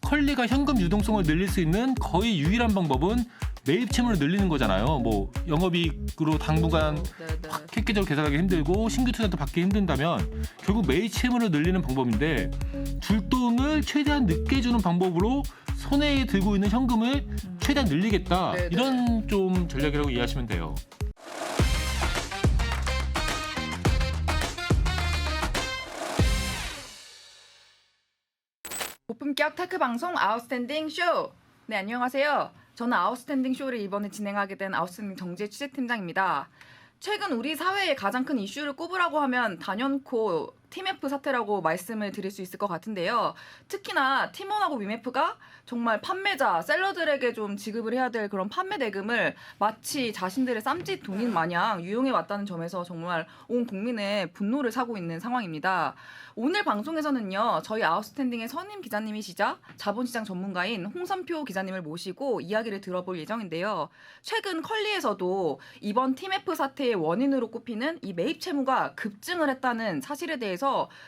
컬리가 현금 유동성을 늘릴 수 있는 거의 유일한 방법은 매입 채무를 늘리는 거잖아요. 뭐 영업이익으로 당분간 확 획기적으로 계산하기 힘들고 신규 투자도 받기 힘든다면 결국 매입 채무를 늘리는 방법인데 줄 돈을 최대한 늦게 주는 방법으로 손에 들고 있는 현금을 최대한 늘리겠다. 네네. 이런 좀 전략이라고 이해하시면 돼요. 고품격 테크 방송 아웃스탠딩 쇼. 네, 안녕하세요. 저는 아웃스탠딩 쇼를 이번에 진행하게 된 아웃스탠딩 정재 취재팀장입니다. 최근 우리 사회의 가장 큰 이슈를 꼽으라고 하면 단연코 팀F 사태라고 말씀을 드릴 수 있을 것 같은데요. 특히나 팀원하고 위메프가 정말 판매자, 셀러들에게 좀 지급을 해야 될 그런 판매 대금을 마치 자신들의 쌈짓 돈인 마냥 유용해 왔다는 점에서 정말 온 국민의 분노를 사고 있는 상황입니다. 오늘 방송에서는요, 저희 아웃스탠딩의 선임 기자님이시자 자본시장 전문가인 홍선표 기자님을 모시고 이야기를 들어볼 예정인데요. 최근 컬리에서도 이번 팀F 사태의 원인으로 꼽히는 이 매입 채무가 급증을 했다는 사실에 대해서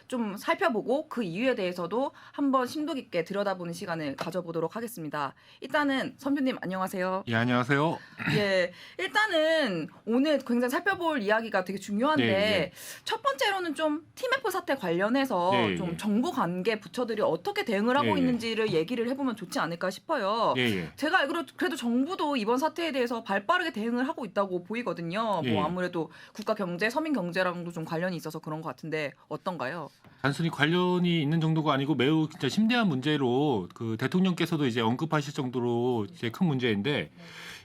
좀 살펴보고 그 이유에 대해서도 한번 심도 깊게 들여다보는 시간을 가져보도록 하겠습니다. 일단은 선표님 안녕하세요. 예, 안녕하세요. 예, 일단은 오늘 굉장히 살펴볼 이야기가 되게 중요한데 네. 첫 번째로는 좀 팀F 사태 관련해서 네, 좀 네. 정부 관계 부처들이 어떻게 대응을 하고 네. 있는지를 얘기를 해보면 좋지 않을까 싶어요. 예. 제가 알기로 그래도 정부도 이번 사태에 대해서 발빠르게 대응을 하고 있다고 보이거든요. 예. 뭐 아무래도 국가 경제, 서민 경제랑도 좀 관련이 있어서 그런 것 같은데 어떤가요? 단순히 관련이 있는 정도가 아니고 매우 진짜 심대한 문제로 그 대통령께서도 이제 언급하실 정도로 이제 큰 문제인데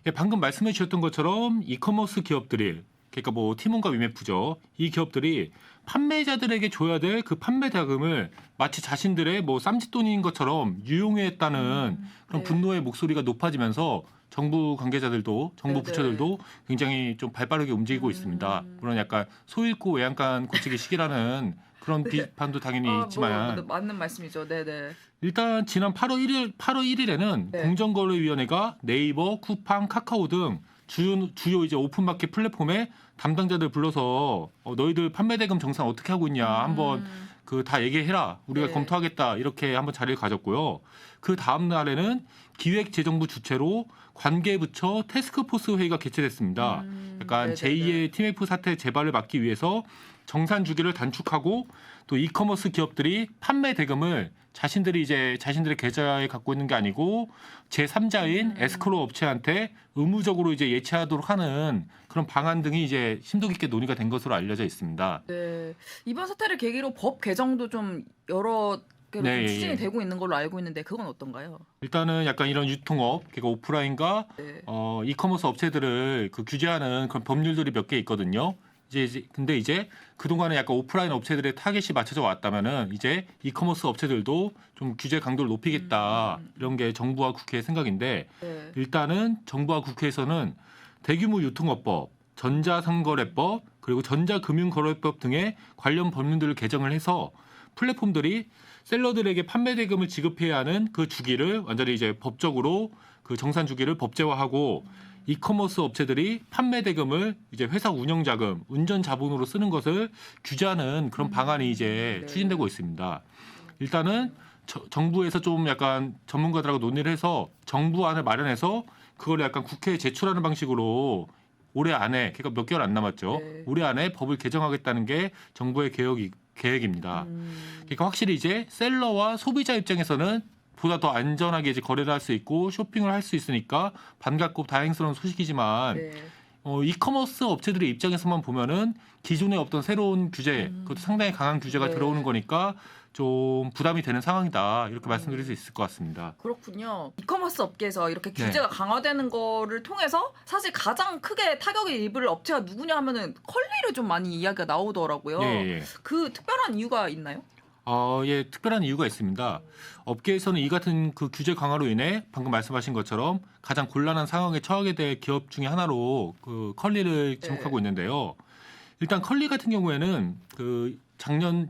예, 방금 말씀해 주셨던 것처럼 이커머스 기업들이 그러니까 뭐 티몬과 위메프죠. 이 기업들이 판매자들에게 줘야 될 그 판매 자금을 마치 자신들의 뭐 쌈짓돈인 것처럼 유용했다는 그런 네. 분노의 목소리가 높아지면서 정부 관계자들도 정부 네네. 부처들도 굉장히 좀 발빠르게 움직이고 있습니다. 물론 약간 소잃고 외양간 고치기 시기라는 그런 비판도 당연히 있지만 뭐, 맞는 말씀이죠. 네네. 일단 지난 8월 1일에는 네. 공정거래위원회가 네이버, 쿠팡, 카카오 등 주요 이제 오픈마켓 플랫폼에 담당자들 불러서 너희들 판매 대금 정산 어떻게 하고 있냐 한번 그 다 얘기해라 우리가 네. 검토하겠다 이렇게 한번 자리를 가졌고요. 그 다음 날에는 기획재정부 주최로 관계부처 태스크포스 회의가 개최됐습니다. 약간 네네네. 제2의 TMF 사태 재발을 막기 위해서 정산 주기를 단축하고 또 이커머스 기업들이 판매 대금을 자신들이 이제 자신들의 계좌에 갖고 있는 게 아니고 제3자인 에스크로 업체한테 의무적으로 이제 예치하도록 하는 그런 방안 등이 이제 심도 깊게 논의가 된 것으로 알려져 있습니다. 네. 이번 사태를 계기로 법 개정도 좀 여러 개로 네, 좀 추진이 예. 되고 있는 걸로 알고 있는데 그건 어떤가요? 일단은 약간 이런 유통업, 그러니까 오프라인과 네. 이커머스 업체들을 그 규제하는 그런 법률들이 몇 개 있거든요. 근데 이제 그동안에 약간 오프라인 업체들의 타겟이 맞춰져 왔다면은 이제 이커머스 업체들도 좀 규제 강도를 높이겠다 이런 게 정부와 국회의 생각인데 네. 일단은 정부와 국회에서는 대규모 유통업법, 전자상거래법 그리고 전자금융거래법 등의 관련 법률들을 개정을 해서 플랫폼들이 셀러들에게 판매 대금을 지급해야 하는 그 주기를 완전히 이제 법적으로 그 정산 주기를 법제화하고 이커머스 업체들이 판매 대금을 이제 회사 운영 자금, 운전 자본으로 쓰는 것을 규제하는 그런 방안이 이제 네. 추진되고 있습니다. 일단은 정부에서 좀 약간 전문가들하고 논의를 해서 정부안을 마련해서 그걸 약간 국회에 제출하는 방식으로 올해 안에 그러니까 몇 개월 안 남았죠. 네. 올해 안에 법을 개정하겠다는 게 정부의 계획입니다. 그러니까 확실히 이제 셀러와 소비자 입장에서는 보다 더 안전하게 이제 거래를 할 수 있고 쇼핑을 할 수 있으니까 반갑고 다행스러운 소식이지만 네. 이커머스 업체들의 입장에서만 보면은 기존에 없던 새로운 규제, 그것도 상당히 강한 규제가 네. 들어오는 거니까 좀 부담이 되는 상황이다 이렇게 말씀드릴 수 있을 것 같습니다. 그렇군요. 이커머스 업계에서 이렇게 네. 규제가 강화되는 거를 통해서 사실 가장 크게 타격을 입을 업체가 누구냐 하면은 컬리를 좀 많이 이야기가 나오더라고요. 예. 그 특별한 이유가 있나요? 예, 특별한 이유가 있습니다. 업계에서는 이 같은 그 규제 강화로 인해 방금 말씀하신 것처럼 가장 곤란한 상황에 처하게 될 기업 중에 하나로 그 컬리를 지목하고 있는데요. 일단 컬리 같은 경우에는 그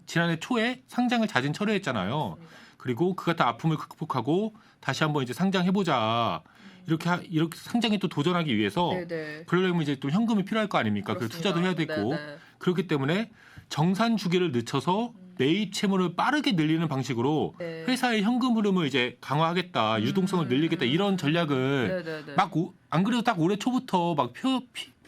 지난해 초에 상장을 자진 철회했잖아요. 그리고 그 같은 아픔을 극복하고 다시 한번 이제 상장해보자. 이렇게 상장에 또 도전하기 위해서 네네. 그러려면 이제 또 현금이 필요할 거 아닙니까? 그 투자도 해야 되고 네네. 그렇기 때문에 정산 주기를 늦춰서 매입 채무를 빠르게 늘리는 방식으로 네. 회사의 현금 흐름을 이제 강화하겠다, 유동성을 늘리겠다 이런 전략을 네네네. 막 안 그래도 딱 올해 초부터 막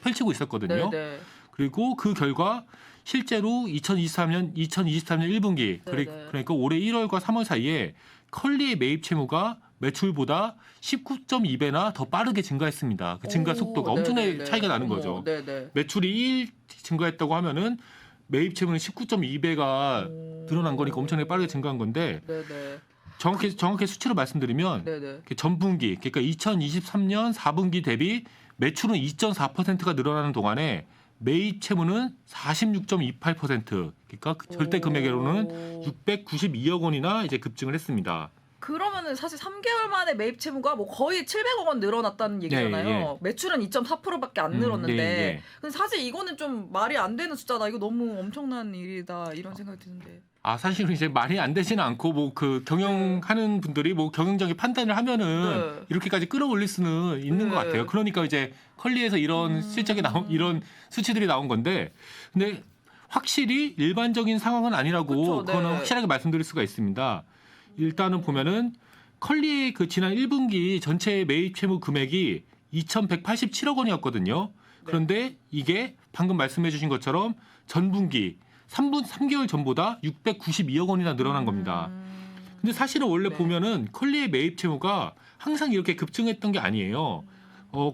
펼치고 있었거든요. 네네. 그리고 그 결과 실제로 2023년 1분기 네네. 그러니까 올해 1월과 3월 사이에 컬리의 매입 채무가 매출보다 19.2배나 더 빠르게 증가했습니다. 그 증가 속도가 엄청나게 네네네. 차이가 나는 어머, 거죠. 네네. 매출이 1 증가했다고 하면은 매입 채무는 19.2배가 늘어난 거니까 엄청나게 빠르게 증가한 건데 네네. 정확히 수치로 말씀드리면 네네. 전분기 그러니까 2023년 4분기 대비 매출은 2.4%가 늘어나는 동안에 매입 채무는 46.28% 그러니까 그 절대 금액으로는 692억 원이나 이제 급증을 했습니다. 그러면은 사실 3개월 만에 매입 채무가 뭐 거의 700억 원 늘어났다는 얘기잖아요. 예. 매출은 2.4%밖에 안 늘었는데. 예. 근데 사실 이거는 좀 말이 안 되는 숫자다. 이거 너무 엄청난 일이다. 이런 생각이 드는데. 아 사실은 이제 말이 안 되지는 않고 뭐 그 경영하는 분들이 뭐 경영적인 판단을 하면은 네. 이렇게까지 끌어올릴 수는 있는 네. 것 같아요. 그러니까 이제 컬리에서 이런 실적이 이런 수치들이 나온 건데, 근데 확실히 일반적인 상황은 아니라고 그쵸, 네. 그거는 확실하게 말씀드릴 수가 있습니다. 일단은 보면은 컬리의 그 지난 1분기 전체 매입 채무 금액이 2,187억 원이었거든요. 그런데 이게 방금 말씀해주신 것처럼 전분기 3개월 전보다 692억 원이나 늘어난 겁니다. 근데 사실은 원래 네. 보면은 컬리의 매입 채무가 항상 이렇게 급증했던 게 아니에요.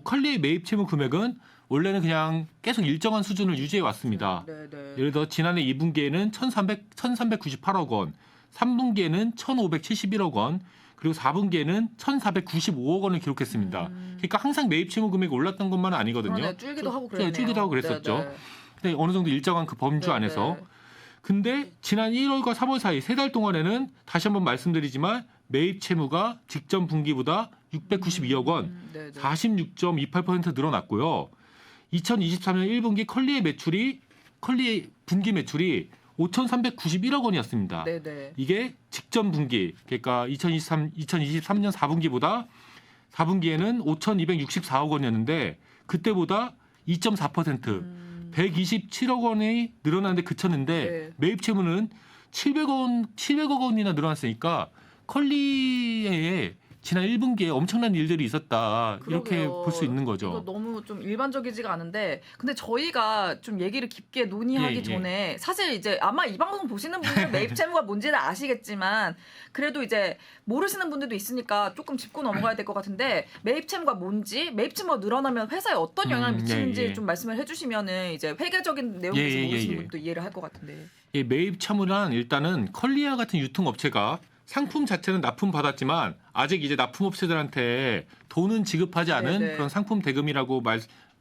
컬리의 매입 채무 금액은 원래는 그냥 계속 일정한 수준을 유지해 왔습니다. 네네. 예를 들어 지난해 2분기에는 1,398억 원, 3분기에는 1,571억 원, 그리고 4분기에는 1,495억 원을 기록했습니다. 그러니까 항상 매입 채무 금액이 올랐던 것만은 아니거든요. 그러네. 줄기도 하고 그랬네요. 줄기도 하고 그랬었죠. 네네. 근데 어느 정도 일정한 그 범주 네네. 안에서. 근데 지난 1월과 3월 사이 3달 동안에는 다시 한번 말씀드리지만 매입 채무가 직전 분기보다 692억 원, 네네. 46.28% 늘어났고요. 2023년 1분기 컬리의 분기 매출이 5,391억 원이었습니다. 네네. 이게 직전 분기, 그러니까 2023년 4분기보다 4분기에는 5,264억 원이었는데 그때보다 2.4% 127억 원이 늘어났는데 그쳤는데 네. 매입 채무는 700억 원이나 늘어났으니까 컬리의 지난 1분기에 엄청난 일들이 있었다. 이렇게 그러게요. 볼 수 있는 거죠. 이거 너무 좀 일반적이지가 않은데, 근데 저희가 좀 얘기를 깊게 논의하기 예. 전에 사실 이제 아마 이 방송 보시는 분들은 매입 채무가 뭔지는 아시겠지만 그래도 이제 모르시는 분들도 있으니까 조금 짚고 넘어가야 될 것 같은데, 매입 채무가 뭔지, 매입 채무가 늘어나면 회사에 어떤 영향을 미치는지 예. 좀 말씀을 해주시면은 이제 회계적인 내용에 대해서 예. 모르시는 분도 이해를 할 것 같은데. 이 매입 채무란 일단은 컬리와 같은 유통업체가 상품 자체는 납품받았지만 아직 이제 납품업체들한테 돈은 지급하지 않은 네네. 그런 상품 대금이라고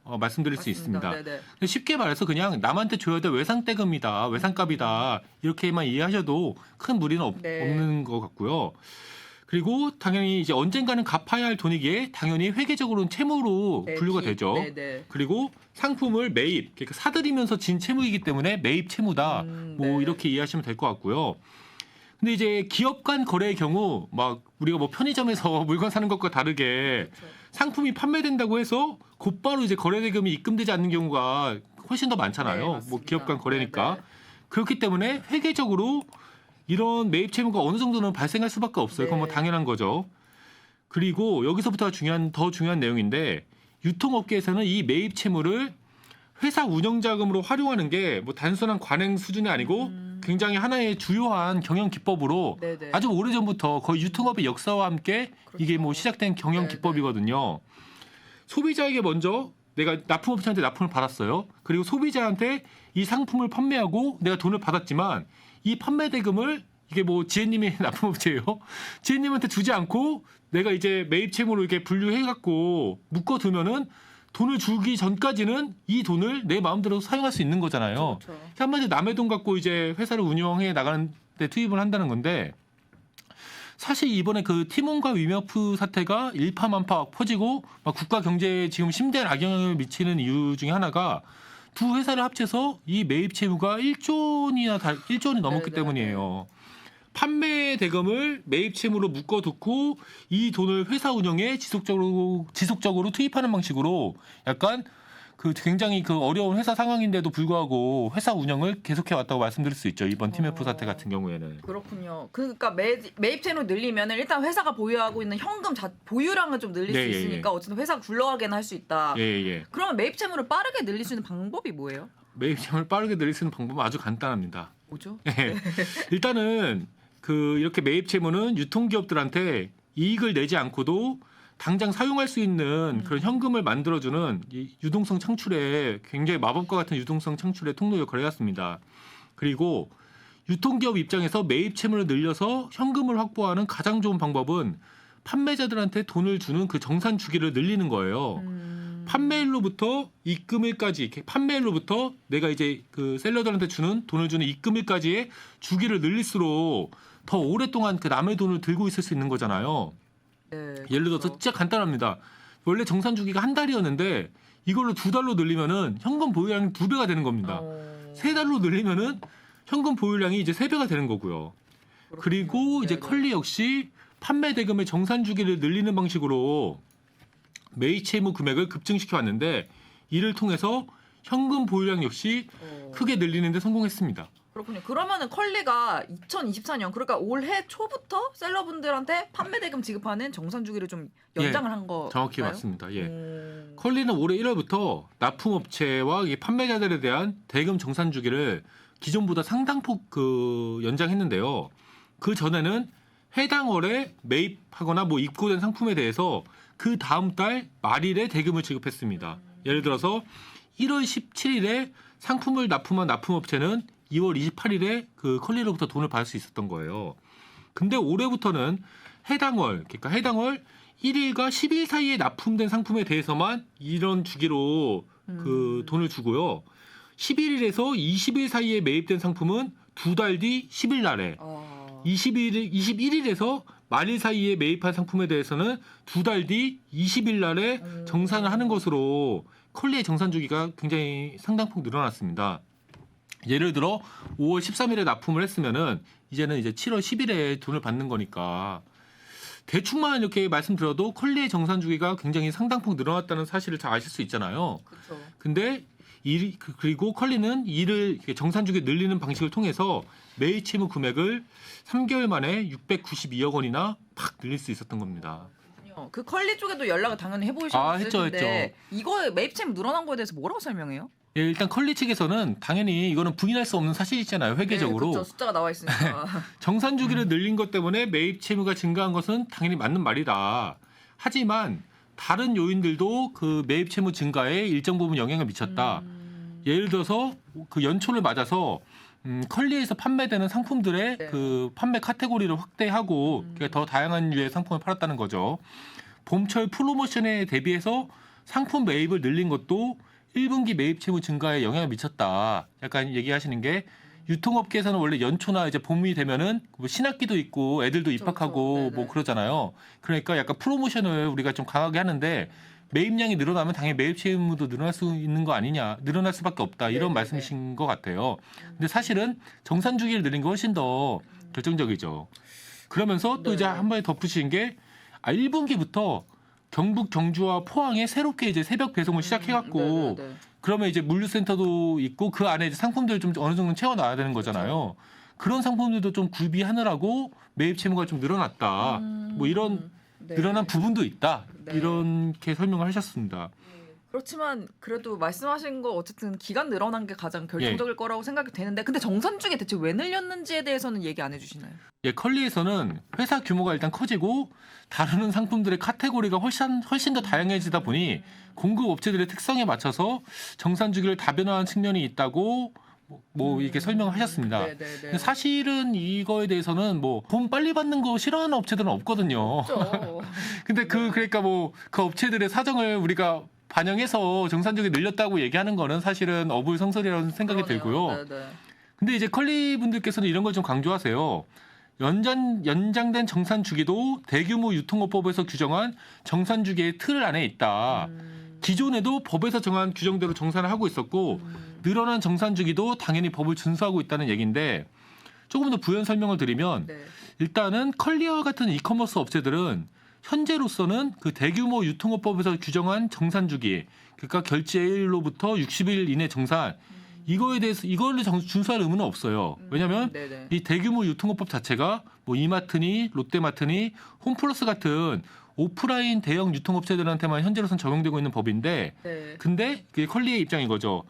말씀드릴 수 있습니다. 네네. 근데 쉽게 말해서 그냥 남한테 줘야 될 외상대금이다, 외상값이다 이렇게만 이해하셔도 큰 무리는 네. 없는 것 같고요. 그리고 당연히 이제 언젠가는 갚아야 할 돈이기에 당연히 회계적으로는 채무로 분류가 되죠. 네네. 그리고 상품을 매입, 그러니까 사들이면서 진 채무이기 때문에 매입 채무다. 뭐 네. 이렇게 이해하시면 될 것 같고요. 근데 이제 기업 간 거래의 경우 막 우리가 뭐 편의점에서 물건 사는 것과 다르게 그렇죠. 상품이 판매된다고 해서 곧바로 이제 거래 대금이 입금되지 않는 경우가 훨씬 더 많잖아요. 네, 뭐 맞습니다. 기업 간 거래니까. 네. 그렇기 때문에 회계적으로 이런 매입 채무가 어느 정도는 발생할 수밖에 없어요. 그건 뭐 네. 당연한 거죠. 그리고 여기서부터 더 중요한 내용인데 유통업계에서는 이 매입 채무를 회사 운영 자금으로 활용하는 게 뭐 단순한 관행 수준이 아니고 굉장히 하나의 주요한 경영 기법으로 네네. 아주 오래전부터 거의 유통업의 역사와 함께 이게 뭐 시작된 경영 네네. 기법이거든요. 소비자에게 먼저 내가 납품업체한테 납품을 받았어요. 그리고 소비자한테 이 상품을 판매하고 내가 돈을 받았지만 이 판매 대금을 이게 뭐 지혜님이 납품업체예요. 지혜님한테 주지 않고 내가 이제 매입 채무로 이렇게 분류해갖고 묶어두면은 돈을 주기 전까지는 이 돈을 내 마음대로 사용할 수 있는 거잖아요. 그렇죠. 한마디로 남의 돈 갖고 이제 회사를 운영해 나가는 데 투입을 한다는 건데 사실 이번에 그 티몬과 위메프 사태가 일파만파 퍼지고 막 국가 경제에 지금 심대한 악영향을 미치는 이유 중에 하나가 두 회사를 합쳐서 이 매입 채무가 1조 원이 넘었기 네네. 때문이에요. 판매 대금을 매입 채무로 묶어두고 이 돈을 회사 운영에 지속적으로 투입하는 방식으로 약간 그 굉장히 그 어려운 회사 상황인데도 불구하고 회사 운영을 계속해 왔다고 말씀드릴 수 있죠. 이번 TMF 사태 같은 경우에는. 그렇군요. 그러니까 매입 채무 늘리면은 일단 회사가 보유하고 있는 현금 보유량을 좀 늘릴 네, 수 예, 있으니까 어쨌든 회사가 굴러가게는 할 수 있다. 예. 그러면 매입 채무를 빠르게 늘릴 수 있는 방법이 뭐예요? 매입 채무를 빠르게 늘릴 수 있는 방법은 아주 간단합니다. 뭐죠? 예. 일단은 그 이렇게 매입 채무는 유통기업들한테 이익을 내지 않고도 당장 사용할 수 있는 그런 현금을 만들어주는 이 유동성 창출에 굉장히 마법과 같은 유동성 창출의 통로 역할을 해왔습니다. 그리고 유통기업 입장에서 매입 채무를 늘려서 현금을 확보하는 가장 좋은 방법은 판매자들한테 돈을 주는 그 정산 주기를 늘리는 거예요. 판매일로부터 입금일까지, 판매일로부터 내가 이제 그 셀러들한테 돈을 주는 입금일까지의 주기를 늘릴수록 더 오랫동안 그 남의 돈을 들고 있을 수 있는 거잖아요. 네, 예를 들어서 그렇죠. 진짜 간단합니다. 원래 정산 주기가 한 달이었는데 이걸로 2달로 늘리면은 현금 보유량이 2배가 되는 겁니다. 3달로 늘리면은 현금 보유량이 이제 3배가 되는 거고요. 그리고 이제 네네. 컬리 역시 판매 대금의 정산 주기를 늘리는 방식으로 매입 채무 금액을 급증시켜 왔는데 이를 통해서 현금 보유량 역시 크게 늘리는 데 성공했습니다. 그렇군요. 그러면은 컬리가 2024년 그러니까 올해 초부터 셀러분들한테 판매 대금 지급하는 정산 주기를 좀 연장을 한 거. 정확히 맞습니다. 예. 컬리는 올해 1월부터 납품업체와 이 판매자들에 대한 대금 정산 주기를 기존보다 상당폭 연장했는데요. 그 전에는 해당 월에 매입하거나 뭐 입고된 상품에 대해서 그 다음 달 말일에 대금을 지급했습니다. 예를 들어서 1월 17일에 상품을 납품한 납품업체는 2월 28일에 그 컬리로부터 돈을 받을 수 있었던 거예요. 근데 올해부터는 해당 월 1일과 10일 사이에 납품된 상품에 대해서만 이런 주기로 그 돈을 주고요. 11일에서 20일 사이에 매입된 상품은 2달 뒤 10일 날에 21일에서 말일 사이에 매입한 상품에 대해서는 2달 뒤 20일 날에 정산을 하는 것으로 컬리의 정산 주기가 굉장히 상당폭 늘어났습니다. 예를 들어 5월 13일에 납품을 했으면은 이제는 이제 7월 10일에 돈을 받는 거니까 대충만 이렇게 말씀드려도 컬리의 정산 주기가 굉장히 상당폭 늘어났다는 사실을 잘 아실 수 있잖아요. 그렇죠. 근데 그리고 컬리는 이를 정산 주기 늘리는 방식을 통해서 매입 채무 금액을 3개월 만에 692억 원이나 팍 늘릴 수 있었던 겁니다. 그 컬리 쪽에도 연락을 당연히 해보셨을 했죠. 텐데 이거 매입 채무 늘어난 거에 대해서 뭐라고 설명해요? 예, 일단 컬리 측에서는 당연히 이거는 부인할 수 없는 사실이잖아요. 회계적으로. 네, 그렇죠. 숫자가 나와 있으니까. 정산 주기를 늘린 것 때문에 매입 채무가 증가한 것은 당연히 맞는 말이다. 하지만 다른 요인들도 그 매입 채무 증가에 일정 부분 영향을 미쳤다. 예를 들어서 그 연초를 맞아서 컬리에서 판매되는 상품들의 네. 그 판매 카테고리를 확대하고 더 다양한 류의 상품을 팔았다는 거죠. 봄철 프로모션에 대비해서 상품 매입을 늘린 것도 1분기 매입 채무 증가에 영향을 미쳤다. 약간 얘기하시는 게 유통업계에서는 원래 연초나 이제 봄이 되면은 뭐 신학기도 있고 애들도 입학하고 그렇죠. 뭐 그러잖아요. 그러니까 약간 프로모션을 우리가 좀 강하게 하는데 매입량이 늘어나면 당연히 매입 채무도 늘어날 수 있는 거 아니냐, 늘어날 수밖에 없다 이런 네네네. 말씀이신 것 같아요. 근데 사실은 정산 주기를 늘린 게 훨씬 더 결정적이죠. 그러면서 또 네. 이제 한 번에 덧붙이신 게 1분기부터 경북 경주와 포항에 새롭게 이제 새벽 배송을 시작해갖고 네네네. 그러면 이제 물류센터도 있고 그 안에 이제 상품들을 좀 어느 정도 채워놔야 되는 거잖아요. 그런 상품들도 좀 구비하느라고 매입 채무가 좀 늘어났다. 뭐 이런 네. 늘어난 부분도 있다. 네. 이렇게 설명을 하셨습니다. 그렇지만 그래도 말씀하신 거 어쨌든 기간 늘어난 게 가장 결정적일 거라고 생각이 되는데 근데 정산 중에 대체 왜 늘렸는지에 대해서는 얘기 안 해주시나요? 예, 컬리에서는 회사 규모가 일단 커지고 다루는 상품들의 카테고리가 훨씬 더 다양해지다 보니 공급 업체들의 특성에 맞춰서 정산 주기를 다변화한 측면이 있다고 뭐 이렇게 설명을 하셨습니다. 네네네. 근데 사실은 이거에 대해서는 뭐 돈 빨리 받는 거 싫어하는 업체들은 없거든요. 그렇죠. 근데 그러니까 뭐 그 업체들의 사정을 우리가 반영해서 정산 주기 늘렸다고 얘기하는 거는 사실은 어불성설이라는 생각이 들고요. 네네. 근데 이제 컬리 분들께서는 이런 걸 좀 강조하세요. 연장된 정산 주기도 대규모 유통업법에서 규정한 정산 주기의 틀 안에 있다. 기존에도 법에서 정한 규정대로 정산을 하고 있었고 늘어난 정산 주기도 당연히 법을 준수하고 있다는 얘기인데 조금 더 부연 설명을 드리면 네. 일단은 컬리와 같은 이커머스 업체들은 현재로서는 그 대규모 유통업법에서 규정한 정산 주기, 그러니까 결제일로부터 60일 이내 정산, 이거에 대해서 이걸로 준수할 의무는 없어요. 왜냐하면 네네. 이 대규모 유통업법 자체가 뭐 이마트니 롯데마트니 홈플러스 같은 오프라인 대형 유통업체들한테만 현재로선 적용되고 있는 법인데, 네. 근데 그게 컬리의 입장인 거죠.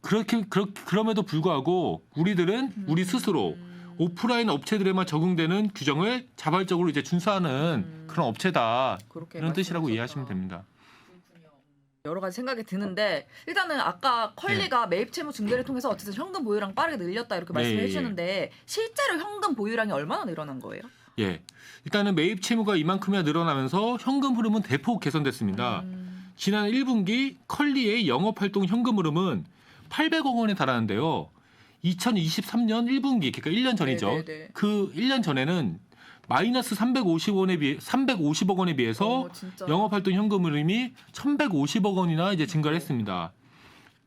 그럼에도 불구하고 우리들은 우리 스스로 오프라인 업체들에만 적용되는 규정을 자발적으로 이제 준수하는 그런 업체다, 그렇게 이런 뜻이라고 말씀하셨다. 이해하시면 됩니다. 여러 가지 생각이 드는데 일단은 아까 컬리가 매입 채무 증대를 통해서 어쨌든 현금 보유량 빠르게 늘렸다 이렇게 말씀해 예, 예. 주셨는데 실제로 현금 보유량이 얼마나 늘어난 거예요? 예, 일단은 매입 채무가 이만큼이나 늘어나면서 현금 흐름은 대폭 개선됐습니다. 지난 1분기 컬리의 영업활동 현금 흐름은 800억 원에 달하는데요. 2023년 1분기, 그러니까 1년 전이죠. 네네네. 그 1년 전에는 마이너스 350억 원에 비해서 진짜. 영업활동 현금 흐름이 1,150억 원이나 이제 증가를 했습니다.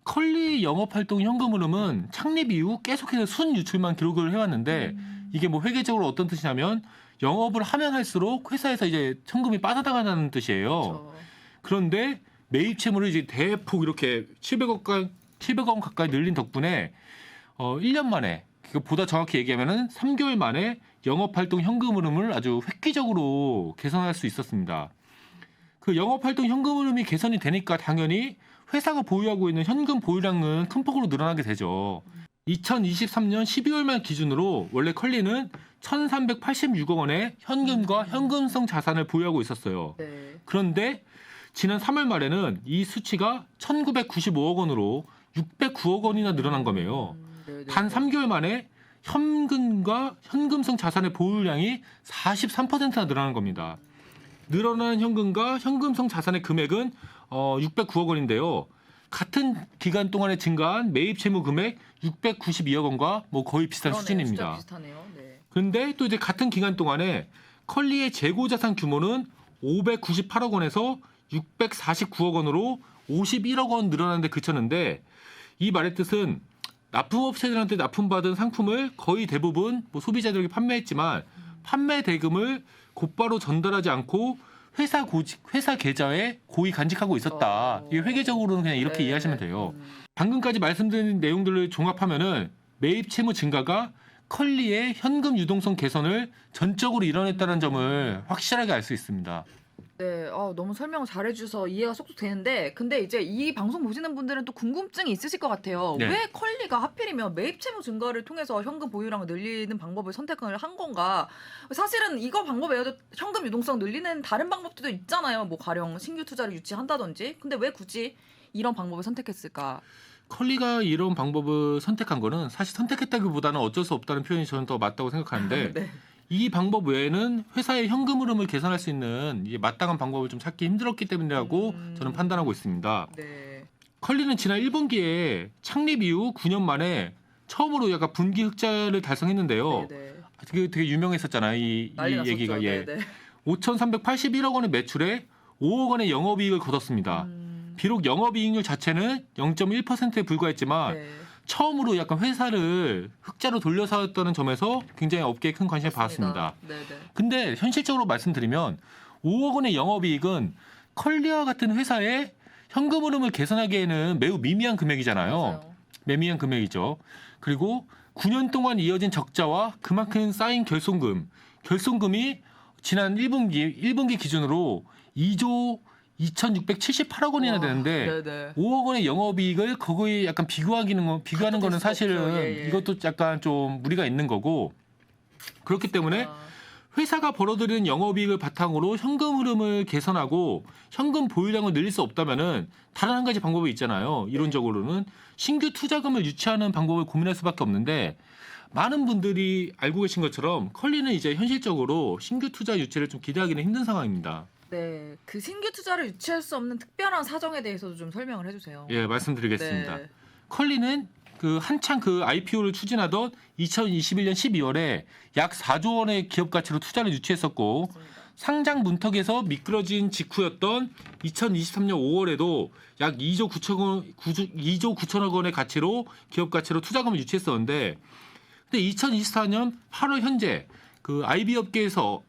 컬리 영업활동 현금 흐름은 창립 이후 계속해서 순유출만 기록을 해왔는데, 이게 뭐 회계적으로 어떤 뜻이냐면 영업을 하면 할수록 회사에서 이제 현금이 빠져나가는 뜻이에요. 그렇죠. 그런데 매입 채무를 이제 대폭 이렇게 700억 원 가까이 늘린 덕분에 1년 만에, 보다 정확히 얘기하면은 3개월 만에 영업활동 현금 흐름을 아주 획기적으로 개선할 수 있었습니다. 그 영업활동 현금 흐름이 개선이 되니까 당연히 회사가 보유하고 있는 현금 보유량은 큰 폭으로 늘어나게 되죠. 2023년 12월 말 기준으로 원래 컬리는 1,386억 원의 현금과 현금성 자산을 보유하고 있었어요. 네. 그런데 지난 3월 말에는 이 수치가 1,995억 원으로 609억 원이나 늘어난 거예요. 네네. 단 3개월 만에 현금과 현금성 자산의 보유량이 43%나 늘어난 겁니다. 늘어난 현금과 현금성 자산의 금액은 609억 원인데요. 같은 기간 동안에 증가한 매입 채무 금액 692억 원과 뭐 거의 비슷한 그러네요. 수준입니다. 숫자 비슷하네요. 네. 그런데 또 이제 같은 기간 동안에 컬리의 재고 자산 규모는 598억 원에서 649억 원으로 51억 원 늘어나는데 그쳤는데, 이 말의 뜻은 납품업체들한테 납품받은 상품을 거의 대부분 뭐 소비자들에게 판매했지만 판매 대금을 곧바로 전달하지 않고 회사 계좌에 고이 간직하고 있었다. 이게 회계적으로는 그냥 이렇게 네. 이해하시면 돼요. 방금까지 말씀드린 내용들을 종합하면은 매입 채무 증가가 컬리의 현금 유동성 개선을 전적으로 이뤄냈다는 점을 확실하게 알 수 있습니다. 네, 너무 설명을 잘해주셔서 이해가 쏙쏙 되는데, 근데 이제 이 방송 보시는 분들은 또 궁금증이 있으실 것 같아요. 네. 왜 컬리가 하필이면 매입 채무 증가를 통해서 현금 보유량을 늘리는 방법을 선택을 한 건가? 사실은 이거 방법 외에도 현금 유동성 늘리는 다른 방법들도 있잖아요. 뭐 가령 신규 투자를 유치한다든지. 근데 왜 굳이 이런 방법을 선택했을까? 컬리가 이런 방법을 선택한 거는 사실 선택했다기보다는 어쩔 수 없다는 표현이 저는 더 맞다고 생각하는데 네. 이 방법 외에는 회사의 현금 흐름을 개선할 수 있는 이제 마땅한 방법을 좀 찾기 힘들었기 때문이라고 저는 판단하고 있습니다. 네. 컬리는 지난 1분기에 창립 이후 9년 만에 처음으로 약간 분기 흑자를 달성했는데요. 네. 그게 되게 유명했었잖아요. 이 난리 났었죠. 얘기가. 예. 네. 5,381억 원의 매출에 5억 원의 영업이익을 거뒀습니다. 비록 영업이익률 자체는 0.1%에 불과했지만 네. 처음으로 약간 회사를 흑자로 돌려세웠다는 점에서 굉장히 업계에 큰 관심을 받았습니다. 네. 근데 현실적으로 말씀드리면 5억 원의 영업이익은 컬리와 같은 회사의 현금 흐름을 개선하기에는 매우 미미한 금액이잖아요. 맞아요. 미미한 금액이죠. 그리고 9년 동안 이어진 적자와 그만큼 쌓인 결손금이 지난 1분기 기준으로 2조 2,678억 원이나 되는데 네네. 5억 원의 영업이익을 거기에 약간 비교하는 거는 사실은 수가 없죠. 예. 이것도 약간 좀 무리가 있는 거고, 그렇기 때문에 회사가 벌어들이는 영업이익을 바탕으로 현금 흐름을 개선하고 현금 보유량을 늘릴 수 없다면은 다른 한 가지 방법이 있잖아요. 이론적으로는 신규 투자금을 유치하는 방법을 고민할 수밖에 없는데, 많은 분들이 알고 계신 것처럼 컬리는 이제 현실적으로 신규 투자 유치를 좀 기대하기는 힘든 상황입니다. 네, 그 신규 투자를 유치할 수 없는 특별한 사정에 대해서도 좀 설명을 해주세요. 예, 말씀드리겠습니다. 네. 컬리는 한창 IPO를 추진하던 2021년 12월에 약 4조 원의 기업 가치로 투자를 유치했었고, 맞습니다. 상장 문턱에서 미끄러진 직후였던 2023년 5월에도 약 2조 9천억 원의 가치로 기업 가치로 투자금을 유치했었는데, 근데 2024년 8월 현재 IB 업계에서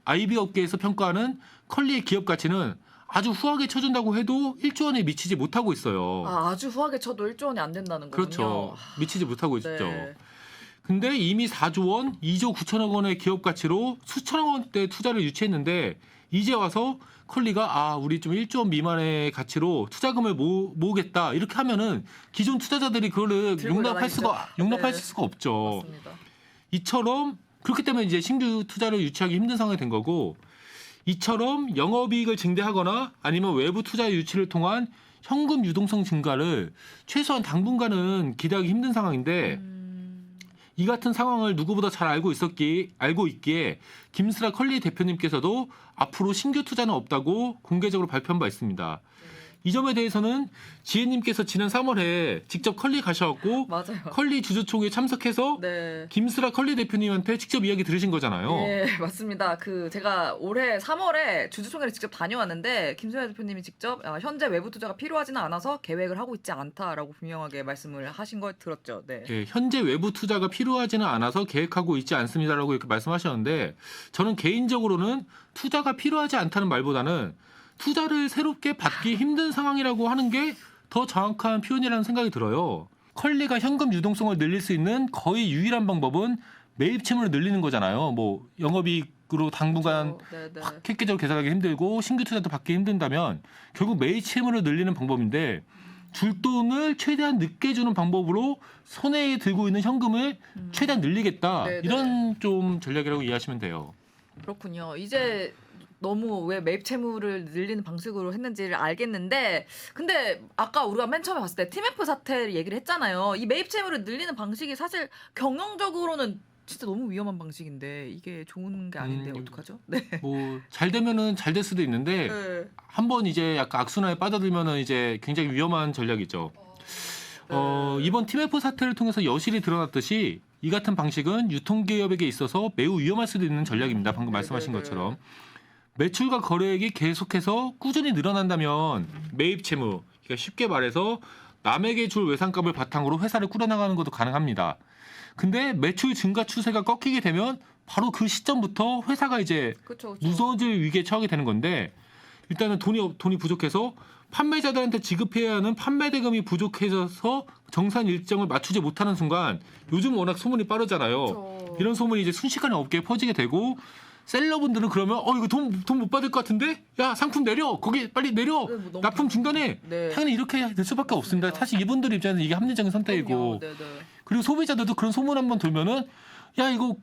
평가하는 컬리의 기업 가치는 아주 후하게 쳐준다고 해도 1조 원에 미치지 못하고 있어요. 아주 후하게 쳐도 1조 원이 안 된다는 거군요. 그렇죠. 미치지 못하고 있죠. 네. 근데 이미 4조 원, 2조 9천억 원의 기업 가치로 수천억 원대 투자를 유치했는데 이제 와서 컬리가 우리 좀 1조 원 미만의 가치로 투자금을 모으겠다 이렇게 하면은 기존 투자자들이 그거를 들고 용납할 수가 없죠. 맞습니다. 이처럼 그렇기 때문에 이제 신규 투자를 유치하기 힘든 상황이 된 거고 이처럼 영업이익을 증대하거나 아니면 외부 투자 유치를 통한 현금 유동성 증가를 최소한 당분간은 기대하기 힘든 상황인데 이 같은 상황을 누구보다 잘 알고 있기에 김스라 컬리 대표님께서도 앞으로 신규 투자는 없다고 공개적으로 발표한 바 있습니다. 이 점에 대해서는 지혜님께서 지난 3월에 직접 컬리 가셔갖고 맞아요. 컬리 주주총회에 참석해서 네. 김스라 컬리 대표님한테 직접 이야기 들으신 거잖아요. 네, 맞습니다. 제가 올해 3월에 주주총회를 직접 다녀왔는데 김소연 대표님이 직접 현재 외부 투자가 필요하지는 않아서 계획을 하고 있지 않다라고 분명하게 말씀을 하신 걸 들었죠. 네. 예, 현재 외부 투자가 필요하지는 않아서 계획하고 있지 않습니다라고 이렇게 말씀하셨는데 저는 개인적으로는 투자가 필요하지 않다는 말보다는 투자를 새롭게 받기 힘든 상황이라고 하는 게 더 정확한 표현이라는 생각이 들어요. 컬리가 현금 유동성을 늘릴 수 있는 거의 유일한 방법은 매입 채무를 늘리는 거잖아요. 뭐 영업이익으로 당분간 그렇죠. 확 획기적으로 계산하기 힘들고 신규 투자도 받기 힘든다면 결국 매입 채무를 늘리는 방법인데 줄 돈을 최대한 늦게 주는 방법으로 손에 들고 있는 현금을 최대한 늘리겠다. 네네. 이런 좀 전략이라고 이해하시면 돼요. 그렇군요. 이제 너무 왜 매입 채무를 늘리는 방식으로 했는지를 알겠는데 근데 아까 우리가 맨 처음에 봤을 때 TMF 사태 얘기를 했잖아요. 이 매입 채무를 늘리는 방식이 사실 경영적으로는 진짜 너무 위험한 방식인데 이게 좋은 게 아닌데 어떡하죠? 네. 뭐 잘 되면은 잘 될 수도 있는데 네. 한번 이제 약간 악순환에 빠져들면은 이제 굉장히 위험한 전략이죠. 이번 TMF 사태를 통해서 여실히 드러났듯이 이 같은 방식은 유통기업에게 있어서 매우 위험할 수도 있는 전략입니다. 방금 말씀하신 것처럼. 매출과 거래액이 계속해서 꾸준히 늘어난다면 매입 채무, 그러니까 쉽게 말해서 남에게 줄 외상값을 바탕으로 회사를 꾸려나가는 것도 가능합니다. 근데 매출 증가 추세가 꺾이게 되면 바로 그 시점부터 회사가 이제 그쵸. 무너질 위기에 처하게 되는 건데 일단은 돈이 부족해서 판매자들한테 지급해야 하는 판매 대금이 부족해져서 정산 일정을 맞추지 못하는 순간 요즘 워낙 소문이 빠르잖아요. 그쵸. 이런 소문이 이제 순식간에 업계에 퍼지게 되고 셀러분들은 그러면 이거 돈 못 받을 것 같은데 야 상품 내려 거기 빨리 내려 네, 뭐 너무 납품 중단해. 네. 당연히 이렇게 될 수밖에 없습니다. 사실 이분들 입장에서 이게 합리적인 선택이고 그럼요. 네네. 그리고 소비자들도 그런 소문 한번 돌면은 야 이거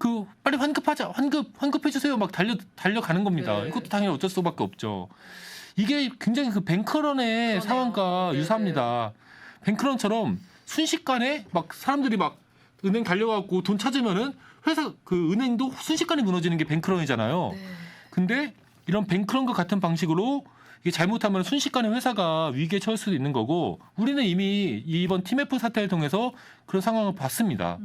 빨리 환급하자 환급해 주세요 막 달려가는 겁니다. 네. 이것도 당연히 어쩔 수밖에 없죠. 이게 굉장히 그 뱅크런의 그러네요. 상황과 네, 유사합니다. 뱅크런처럼 순식간에 막 사람들이 막 은행 달려가고 돈 찾으면은 회사 은행도 순식간에 무너지는 게 뱅크런이잖아요. 네. 근데 이런 뱅크런과 같은 방식으로 이게 잘못하면 순식간에 회사가 위기에 처할 수도 있는 거고 우리는 이미 이번 TMF 사태를 통해서 그런 상황을 봤습니다.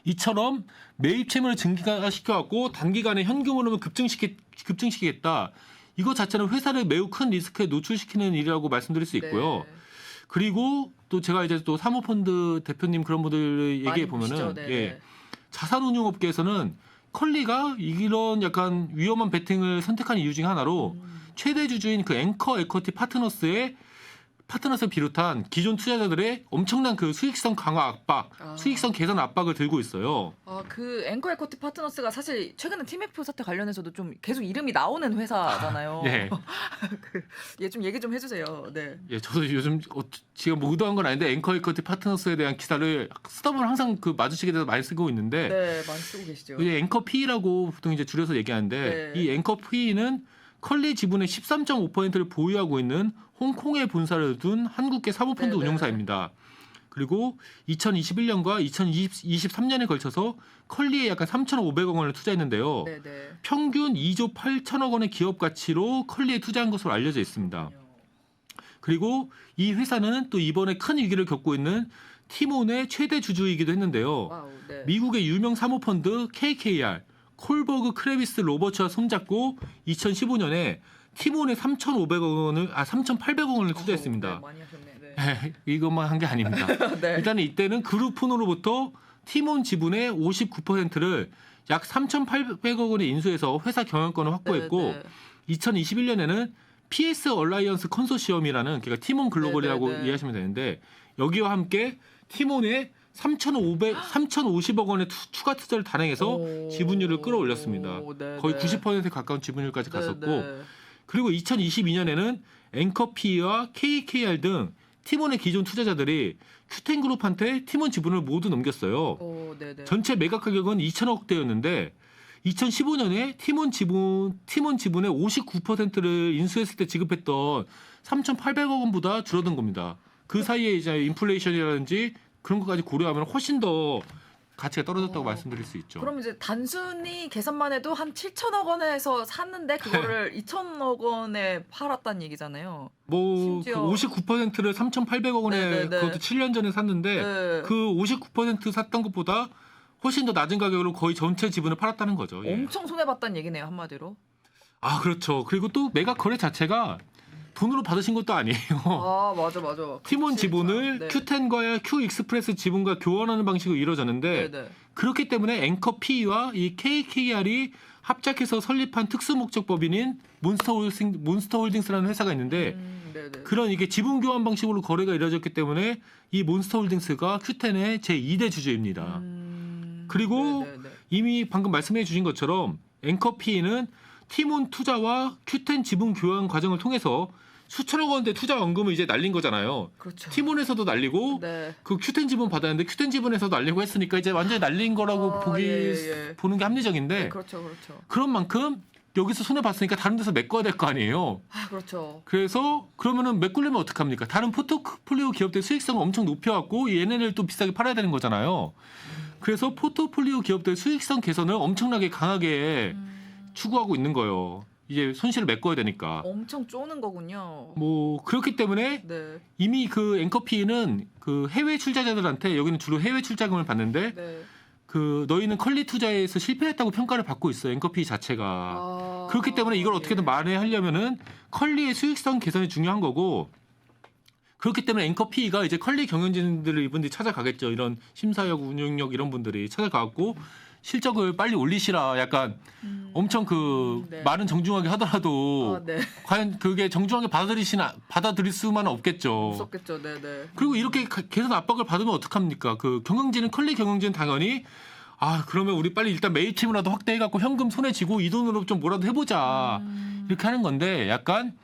이처럼 매입 채무를 증가시켜갖고 단기간에 현금 흐름을 급증시키겠다. 이거 자체는 회사를 매우 큰 리스크에 노출시키는 일이라고 말씀드릴 수 있고요. 네. 그리고 또 제가 이제 또 사모펀드 대표님 그런 분들 얘기해 보면은 예, 자산운용업계에서는 컬리가 이런 약간 위험한 베팅을 선택한 이유 중에 하나로 최대 주주인 그 앵커 에쿼티 파트너스를 비롯한 기존 투자자들의 엄청난 그 수익성 강화 압박, 수익성 개선 압박을 들고 있어요. 그 앵커 에쿼티 파트너스가 사실 최근에 TMF 사태 관련해서도 좀 계속 이름이 나오는 회사잖아요. 네. 좀 얘기 좀 해주세요. 네. 예, 저도 요즘 지금 뭐 의도한 건 아닌데 앵커 에쿼티 파트너스에 대한 기사를 쓰다 보면 항상 마주치게 돼서 많이 쓰고 있는데 네, 많이 쓰고 계시죠. 이제 앵커 PE라고 보통 이제 줄여서 얘기하는데 네. 이 앵커 PE는 컬리 지분의 13.5%를 보유하고 있는 홍콩에 본사를 둔 한국계 사모펀드 네네. 운용사입니다. 그리고 2021년과 2023년에 걸쳐서 컬리에 약간 3,500억 원을 투자했는데요. 네네. 평균 2조 8천억 원의 기업 가치로 컬리에 투자한 것으로 알려져 있습니다. 그리고 이 회사는 또 이번에 큰 위기를 겪고 있는 티몬의 최대 주주이기도 했는데요. 와우, 네. 미국의 유명 사모펀드 KKR, 콜버그 크레비스 로버츠와 손잡고 2015년에 티몬에 3,800억 원을 투자했습니다. 네, 많이 하셨네. 네. 이것만 한 게 아닙니다. 네. 일단은 이때는 그룹폰으로부터 티몬 지분의 59%를 약 3,800억 원에 인수해서 회사 경영권을 확보했고 네, 네. 2021년에는 PS 얼라이언스 컨소시엄이라는 그러니까 티몬 글로벌이라고 네네네. 이해하시면 되는데 여기와 함께 티몬에 3,050억 원의 추가 투자를 단행해서 지분율을 끌어올렸습니다. 거의 90%에 가까운 지분율까지 갔었고 그리고 2022년에는 앵커피와 KKR 등 티몬의 기존 투자자들이 큐텐그룹한테 티몬 지분을 모두 넘겼어요. 전체 매각 가격은 2,000억대였는데 2015년에 티몬 지분의 59%를 인수했을 때 지급했던 3,800억 원보다 줄어든 겁니다. 그 사이에 이제 인플레이션이라든지 그런 것까지 고려하면 훨씬 더 가치가 떨어졌다고 말씀드릴 수 있죠. 그럼 이제 단순히 계산만 해도 한 7천억 원에서 샀는데 그거를 2천억 원에 팔았다는 얘기잖아요. 뭐 심지어- 그 59%를 3,800억 원에 네네네. 그것도 7년 전에 샀는데 네. 그 59% 샀던 것보다 훨씬 더 낮은 가격으로 거의 전체 지분을 팔았다는 거죠. 예. 엄청 손해봤다는 얘기네요, 한마디로. 아 그렇죠. 그리고 또 매각 거래 자체가 돈으로 받으신 것도 아니에요. 아, 맞아. 티몬 그치, 지분을 네. Q10과의 Q익스프레스 지분과 교환하는 방식으로 이루어졌는데 네네. 그렇기 때문에 앵커 P와 이 KKR이 합작해서 설립한 특수 목적 법인인 몬스터홀딩스라는 회사가 있는데 네네. 그런 이게 지분 교환 방식으로 거래가 이루어졌기 때문에 이 몬스터홀딩스가 Q10의 제2대 주주입니다. 그리고 네네네. 이미 방금 말씀해 주신 것처럼 앵커 P는 티몬 투자와 Q10 지분 교환 과정을 통해서 수천억 원대 투자 원금을 이제 날린 거잖아요. 그렇죠. 티몬에서도 날리고 네. 그 Q10 지분 받았는데 Q10 지분에서도 날리고 했으니까 이제 완전히 날린 거라고 예. 보는 게 합리적인데 네, 그렇죠. 그런 만큼 여기서 손해 봤으니까 다른 데서 메꿔야 될 거 아니에요. 아, 그렇죠. 그래서 그러면은 메꾸려면 어떡합니까? 다른 포트폴리오 기업들 수익성을 엄청 높여갖고 얘네를 또 비싸게 팔아야 되는 거잖아요. 그래서 포트폴리오 기업들 수익성 개선을 엄청나게 강하게 추구하고 있는 거예요. 이제 손실을 메꿔야 되니까. 엄청 쪼는 거군요. 뭐 그렇기 때문에 네. 이미 그 앵커피는 그 해외 출자자들한테 여기는 주로 해외 출자금을 받는데 네. 그 너희는 컬리 투자에서 실패했다고 평가를 받고 있어요. 앵커피 자체가. 아, 그렇기 때문에 이걸 어떻게든 만회하려면은 컬리의 수익성 개선이 중요한 거고 그렇기 때문에 앵커피가 이제 컬리 경영진들을 이분들이 찾아가겠죠. 이런 심사역, 운영력 이런 분들이 찾아가고 실적을 빨리 올리시라. 약간 엄청 그 네. 말은 정중하게 하더라도 아, 네. 과연 그게 정중하게 받아들일 수만은 없겠죠. 무섭겠죠. 네네. 그리고 이렇게 개선 압박을 받으면 어떡합니까? 그 경영진은 컬리 경영진은 당연히 아 그러면 우리 빨리 일단 매입팀이라도 확대해갖고 현금 손에 쥐고 이 돈으로 좀 뭐라도 해보자 이렇게 하는 건데 약간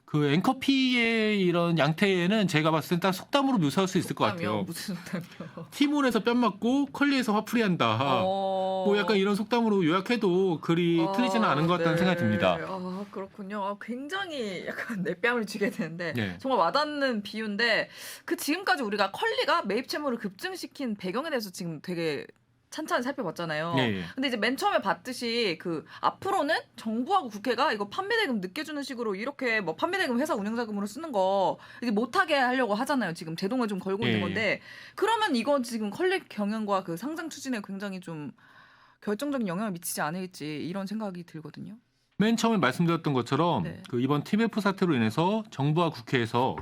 그 앵커피의 이런 양태에는 제가 봤을 땐 딱 속담으로 묘사할 수 있을 것 속담이요? 같아요. 무슨 속담이요? 티몬에서 뺨 맞고 컬리에서 화풀이한다. 뭐 약간 이런 속담으로 요약해도 그리 틀리지는 않은 것 같다는 네. 생각이 듭니다. 아, 그렇군요. 아, 굉장히 약간 내 뺨을 쥐게 되는데 네. 정말 와닿는 비유인데 그 지금까지 우리가 컬리가 매입 채무를 급증시킨 배경에 대해서 지금 되게 찬찬히 살펴봤잖아요. 예. 근데 이제 맨 처음에 봤듯이 그 앞으로는 정부하고 국회가 이거 판매대금 늦게 주는 식으로 이렇게 뭐 판매대금 회사 운영자금으로 쓰는 거 이게 못하게 하려고 하잖아요. 지금 제동을 좀 걸고 있는 예. 건데 그러면 이건 지금 컬리 경영과 그 상장 추진에 굉장히 좀 결정적인 영향을 미치지 않을지 이런 생각이 들거든요. 맨 처음에 말씀드렸던 것처럼 네. 그 이번 TMF 사태로 인해서 정부와 국회에서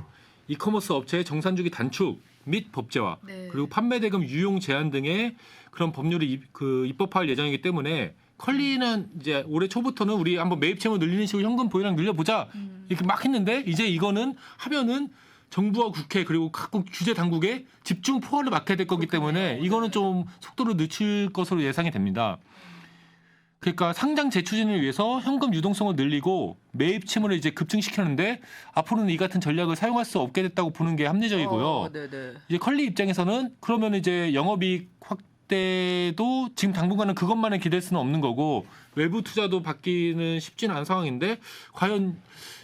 이커머스 업체의 정산주기 단축 및 법제화 네. 그리고 판매대금 유용 제한 등의 그런 법률이 입법할 예정이기 때문에 컬리는 이제 올해 초부터는 우리 한번 매입 채무 늘리는 식으로 현금 보유량 늘려보자 이렇게 막 했는데 이제 이거는 하면은 정부와 국회 그리고 각국 규제 당국에 집중 포화를 맞게 될 거기 때문에 그렇군요. 이거는 네. 좀 속도를 늦출 것으로 예상이 됩니다. 그러니까 상장 재추진을 위해서 현금 유동성을 늘리고 매입 채무를 이제 급증시켰는데 앞으로는 이 같은 전략을 사용할 수 없게 됐다고 보는 게 합리적이고요. 네네. 이제 컬리 입장에서는 그러면 이제 영업이익 확대도 지금 당분간은 그것만에 기댈 수는 없는 거고 외부 투자도 받기는 쉽지는 않은 상황인데 과연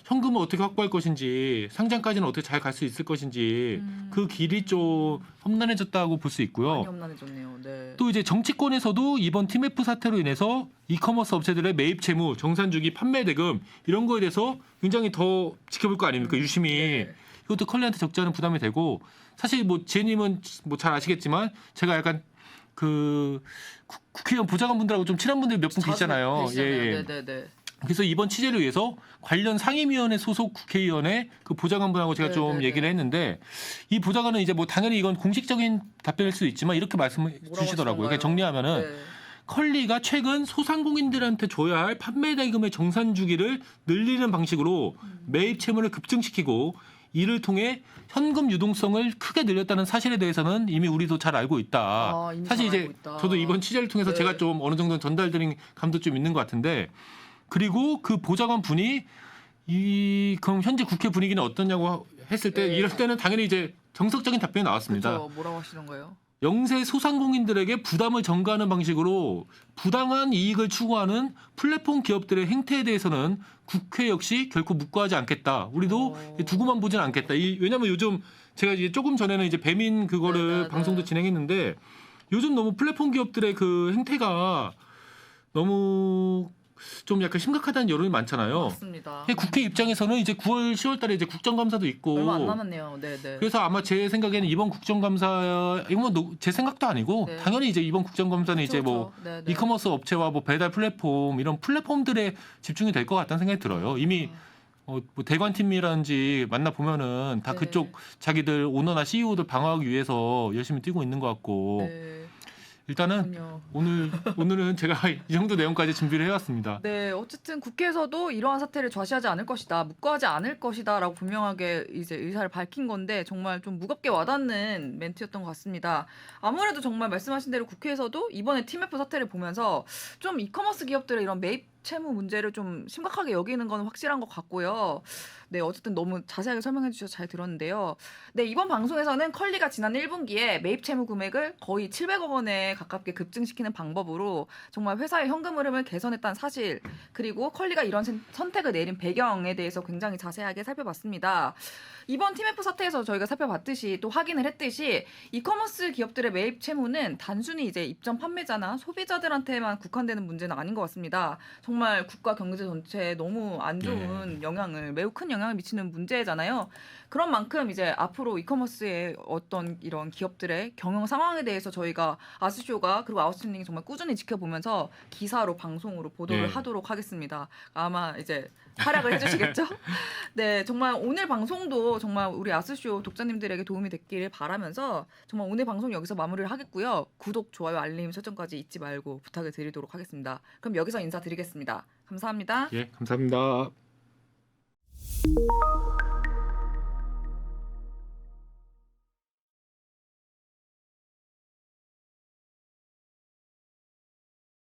현금을 어떻게 확보할 것인지 상장까지는 어떻게 잘 갈 수 있을 것인지 그 길이 좀 험난해졌다고 볼 수 있고요. 많이 험난해졌네요. 네. 또 이제 정치권에서도 이번 TMF 사태로 인해서 이커머스 업체들의 매입 채무, 정산주기, 판매 대금 이런 거에 대해서 굉장히 더 지켜볼 거 아닙니까? 유심히. 네. 이것도 컬리한테 적지 않은 부담이 되고 사실 뭐 지혜님은 뭐 잘 아시겠지만 제가 약간 그 국회의원 보좌관분들하고 좀 친한 분들이 몇 분 계시잖아요. 네네네. 그래서 이번 취재를 위해서 관련 상임위원회 소속 국회의원의 그 보좌관분하고 제가 좀 네네네. 얘기를 했는데 이 보좌관은 이제 뭐 당연히 이건 공식적인 답변일 수도 있지만 이렇게 말씀을 뭐라고 주시더라고요. 하시던가요? 그러니까 정리하면은 네. 컬리가 최근 소상공인들한테 줘야 할 판매 대금의 정산 주기를 늘리는 방식으로 매입 채무를 급증시키고 이를 통해 현금 유동성을 크게 늘렸다는 사실에 대해서는 이미 우리도 잘 알고 있다. 이미 사실 잘 이제 알고 있다. 저도 이번 취재를 통해서 네. 제가 좀 어느 정도 전달드린 감도 좀 있는 것 같은데, 그리고 그 보좌관 분이 그럼 현재 국회 분위기는 어떠냐고 했을 때 네. 이럴 때는 당연히 이제 정석적인 답변이 나왔습니다. 그렇죠. 뭐라고 하시는 거예요? 영세 소상공인들에게 부담을 전가하는 방식으로 부당한 이익을 추구하는 플랫폼 기업들의 행태에 대해서는 국회 역시 결코 묵과하지 않겠다. 우리도 두고만 보진 않겠다. 왜냐하면 요즘 제가 이제 조금 전에는 이제 배민 그거를 네. 방송도 진행했는데 요즘 너무 플랫폼 기업들의 그 행태가 너무 좀 약간 심각하다는 여론이 많잖아요. 맞습니다. 국회 입장에서는 이제 9월, 10월달에 이제 국정감사도 있고 얼마 안 남았네요. 네네. 그래서 아마 제 생각에는 이번 국정감사 이건 뭐 제 생각도 아니고 네. 당연히 이제 이번 국정감사는 이제 뭐 네네. 이커머스 업체와 뭐 배달 플랫폼 이런 플랫폼들에 집중이 될 것 같다는 생각이 들어요. 이미 뭐 대관팀이라든지 만나 보면은 다 네. 그쪽 자기들 오너나 CEO들 방어하기 위해서 열심히 뛰고 있는 것 같고 네. 일단은 그렇군요. 오늘은 제가 이 정도 내용까지 준비를 해왔습니다. 네, 어쨌든 국회에서도 이러한 사태를 좌시하지 않을 것이다, 묵과하지 않을 것이다라고 분명하게 이제 의사를 밝힌 건데 정말 좀 무겁게 와닿는 멘트였던 것 같습니다. 아무래도 정말 말씀하신 대로 국회에서도 이번에 TMF 사태를 보면서 좀 이커머스 기업들의 이런 매입 채무 문제를 좀 심각하게 여기는 건 확실한 것 같고요. 네, 어쨌든 너무 자세하게 설명해 주셔서 잘 들었는데요. 네, 이번 방송에서는 컬리가 지난 1분기에 매입 채무 금액을 거의 700억 원에 가깝게 급증시키는 방법으로 정말 회사의 현금 흐름을 개선했다는 사실, 그리고 컬리가 이런 선택을 내린 배경에 대해서 굉장히 자세하게 살펴봤습니다. 이번 TMF 사태에서 저희가 살펴봤듯이 또 확인을 했듯이 이커머스 기업들의 매입 채무는 단순히 이제 입점 판매자나 소비자들한테만 국한되는 문제는 아닌 것 같습니다. 정말 국가 경제 전체에 너무 안 좋은 영향을, 매우 큰 영향을 미치는 문제잖아요. 그런 만큼 이제 앞으로 이커머스의 어떤 이런 기업들의 경영 상황에 대해서 저희가 아스쇼가 그리고 아웃스탠딩이 정말 꾸준히 지켜보면서 기사로 방송으로 보도를 네. 하도록 하겠습니다. 아마 이제 활약을 해주시겠죠? 네, 정말 오늘 방송도 정말 우리 아스쇼 독자님들에게 도움이 됐기를 바라면서 정말 오늘 방송 여기서 마무리를 하겠고요. 구독, 좋아요, 알림 설정까지 잊지 말고 부탁을 드리도록 하겠습니다. 그럼 여기서 인사드리겠습니다. 감사합니다. 예, 감사합니다.